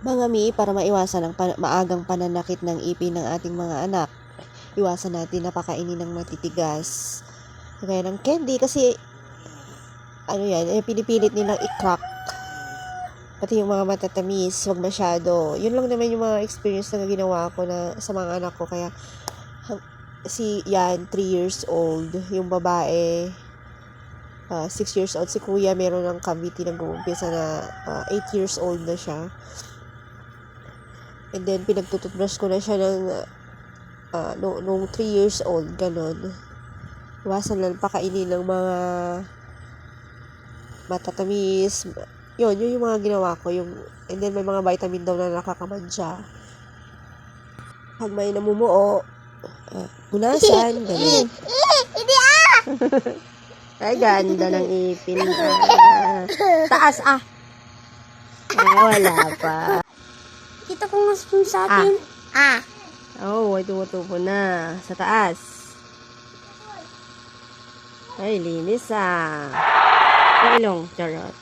Mga mi, para maiwasan ang maagang pananakit ng ipin ng ating mga anak, iwasan natin na pakainin ng matitigas. Kaya ng candy kasi, pinipilit nilang i-crack. Pati yung mga matatamis, wag masyado. Yun lang naman yung mga experience na ginawa ko na sa mga anak ko. Kaya, si yan, 3 years old. Yung babae, 6 years old. Si kuya, meron ng cavity na gumpisa na 8 years old na siya. And then, pinagtututbrush ko na siya ng nung 3 years old, ganon. Iwasan lang pakainin ng mga matatamis. Yun yung mga ginawa ko. And then, may mga vitamin daw na nakakamansya. Pag may namumuo, punasan, ganon. Ay, ganda ng ipin. Taas, wala pa. Kita ko nga sa atin. May tumutubo na. Sa taas. Ay, linis Yung ilong, charot.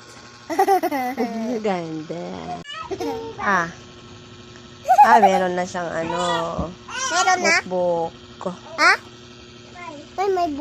Ganda. Meron na siyang Meron na? bukbuk. Ay, may